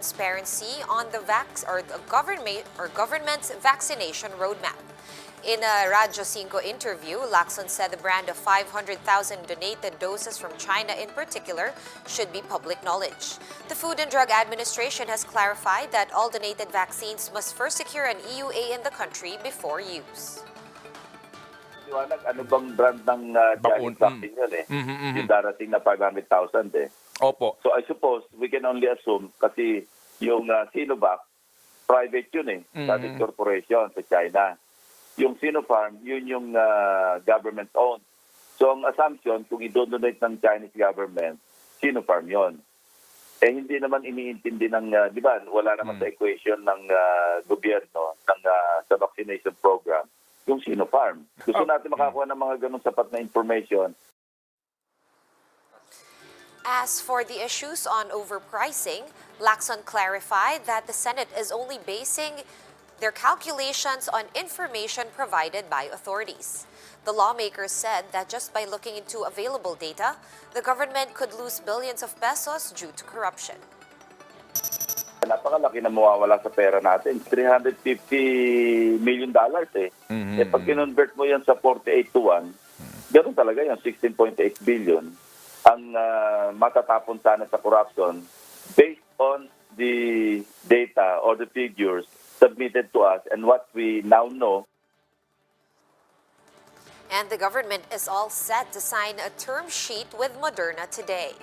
transparency on the government's vaccination roadmap. In a Radyo 5 interview, Lacson said the brand of 500,000 donated doses from China in particular should be public knowledge. The Food and Drug Administration has clarified that all donated vaccines must first secure an EUA in the country before use. Liwanag, ano bang brand ng Chinese vaccine yun eh? Yung darating na 500,000 eh. Opo. So I suppose we can only assume kasi yung Sinovac, private yun eh, private corporation sa China. Yung Sinopharm, yun yung government-owned. So ang assumption, kung i-donate ng Chinese government, Sinopharm yun. Eh hindi naman iniintindi ng, di ba, wala naman sa equation ng gobyerno ng, sa vaccination program, yung Sinopharm. Gusto natin makakuha ng mga ganun sapat na information. As for the issues on overpricing, Lacson clarified that the Senate is only basing their calculations on information provided by authorities. The lawmakers said that just by looking into available data, the government could lose billions of pesos due to corruption. Napakalaki na mawawala sa pera natin. $350 million eh. Eh pag kinonvert mo yan sa 48 to 1, ganoon talaga yan, 16.8 billion ang matatapon sana sa corruption based on the data or the figures submitted to us and what we now know. And the government is all set to sign a term sheet with Moderna today.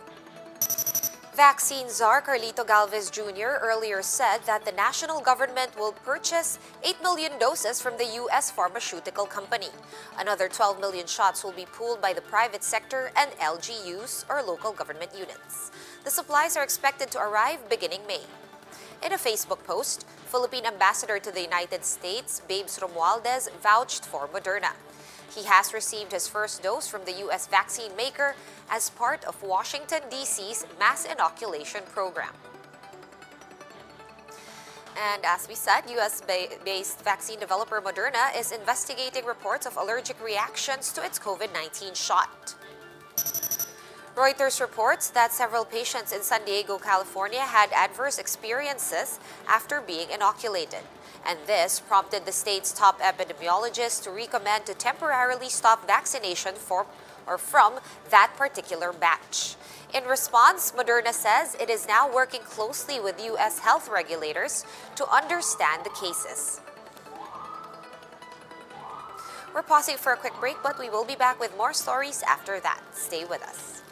Vaccine czar Carlito Galvez Jr. earlier said that the national government will purchase 8 million doses from the U.S. pharmaceutical company. Another 12 million shots will be pooled by the private sector and LGUs, or local government units. The supplies are expected to arrive beginning May. In a Facebook post, Philippine Ambassador to the United States, Babes Romualdez, vouched for Moderna. He has received his first dose from the U.S. vaccine maker as part of Washington, D.C.'s mass inoculation program. And as we said, U.S.-based vaccine developer Moderna is investigating reports of allergic reactions to its COVID-19 shot. Reuters reports that several patients in San Diego, California had adverse experiences after being inoculated. And this prompted the state's top epidemiologist to recommend to temporarily stop vaccination from that particular batch. In response, Moderna says it is now working closely with U.S. health regulators to understand the cases. We're pausing for a quick break, but we will be back with more stories after that. Stay with us.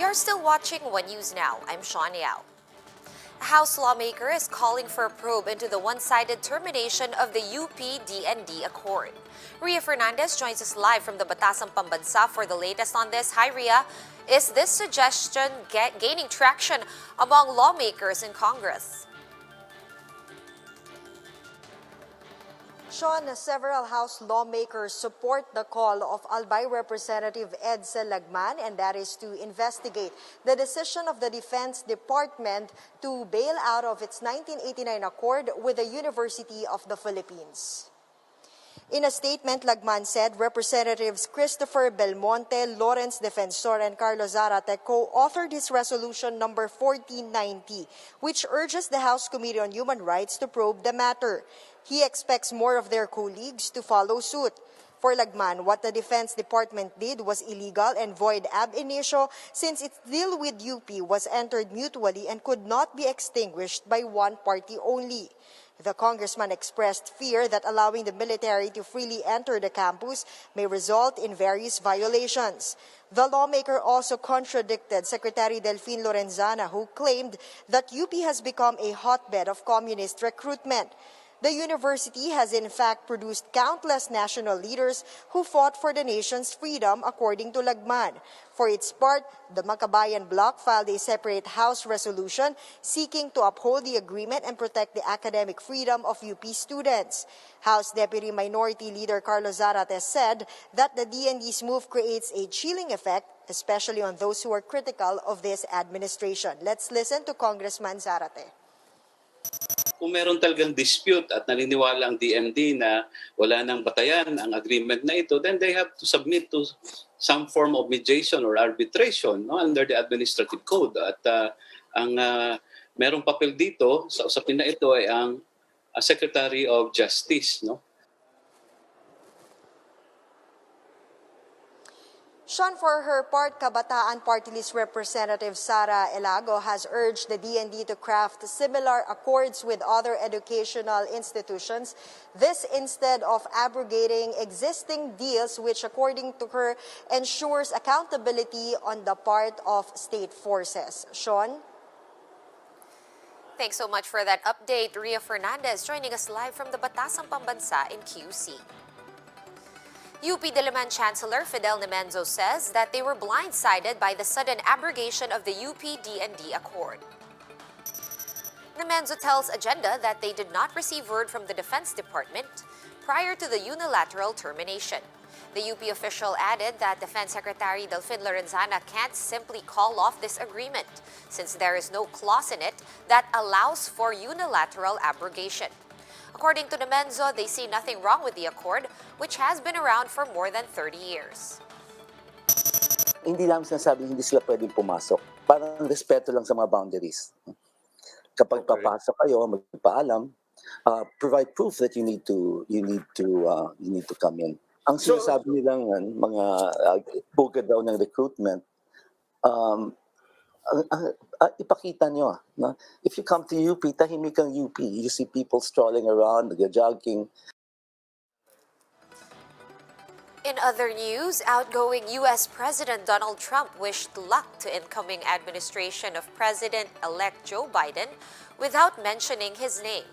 You're still watching One News Now. I'm Sean Yao. A House lawmaker is calling for a probe into the one-sided termination of the UP-DND Accord. Ria Fernandez joins us live from the Batasang Pambansa for the latest on this. Hi, Ria. Is this suggestion gaining traction among lawmakers in Congress? Sean, several House lawmakers support the call of Albay Representative Edsel Lagman, and that is to investigate the decision of the Defense Department to bail out of its 1989 accord with the University of the Philippines. In a statement, Lagman said Representatives Christopher Belmonte, Lawrence Defensor, and Carlos Zarate co-authored his resolution number 1490, which urges the House Committee on Human Rights to probe the matter. He expects more of their colleagues to follow suit. For Lagman, what the Defense Department did was illegal and void ab initio since its deal with UP was entered mutually and could not be extinguished by one party only. The congressman expressed fear that allowing the military to freely enter the campus may result in various violations. The lawmaker also contradicted Secretary Delfin Lorenzana, who claimed that UP has become a hotbed of communist recruitment. The university has in fact produced countless national leaders who fought for the nation's freedom, according to Lagman. For its part, the Makabayan Bloc filed a separate House resolution seeking to uphold the agreement and protect the academic freedom of UP students. House Deputy Minority Leader Carlos Zarate said that the DND's move creates a chilling effect, especially on those who are critical of this administration. Let's listen to Congressman Zarate. Kung meron talagang dispute at naniniwala ang DND na wala nang batayan ang agreement na ito, then they have to submit to some form of mediation or arbitration, no, under the administrative code. At ang merong papel dito sa usapin na ito ay ang Secretary of Justice, no? Sean, for her part, Kabataan Party List Representative Sara Elago has urged the DND to craft similar accords with other educational institutions. This instead of abrogating existing deals, which according to her ensures accountability on the part of state forces. Sean? Thanks so much for that update. Ria Fernandez joining us live from the Batasang Pambansa in QC. UP Diliman Chancellor Fidel Nemenzo says that they were blindsided by the sudden abrogation of the UP-DND Accord. Nemenzo tells Agenda that they did not receive word from the Defense Department prior to the unilateral termination. The UP official added that Defense Secretary Delfin Lorenzana can't simply call off this agreement since there is no clause in it that allows for unilateral abrogation. According to Nemenzo, they see nothing wrong with the accord, which has been around for more than 30 years. Hindi lang sinasabi hindi sila pwedeng pumasok. Parang respeto lang sa mga boundaries. Kapag papasok kayo, magpaalam, provide proof that you need to come in. Ang sinasabi nilang mga bugad daw ng recruitment, ipakita nyo. No? If you come to UP, tahimik ang UP. You see people strolling around, jogging. In other news, outgoing U.S. President Donald Trump wished luck to incoming administration of President-elect Joe Biden without mentioning his name.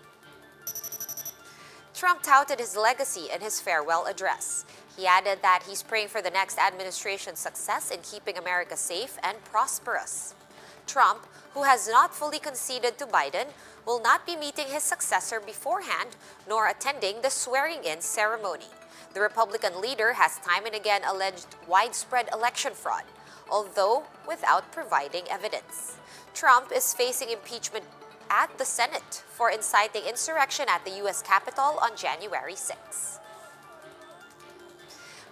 Trump touted his legacy in his farewell address. He added that he's praying for the next administration's success in keeping America safe and prosperous. Trump, who has not fully conceded to Biden, will not be meeting his successor beforehand nor attending the swearing-in ceremony. The Republican leader has time and again alleged widespread election fraud, although without providing evidence. Trump is facing impeachment at the Senate for inciting insurrection at the U.S. Capitol on January 6.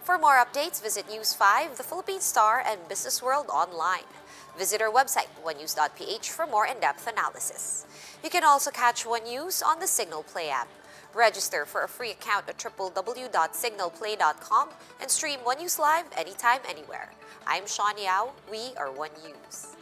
For more updates, visit News 5, The Philippine Star, and Business World online. Visit our website, onenews.ph, for more in-depth analysis. You can also catch One News on the Signal Play app. Register for a free account at www.signalplay.com and stream One News live anytime, anywhere. I'm Sean Yao. We are One News.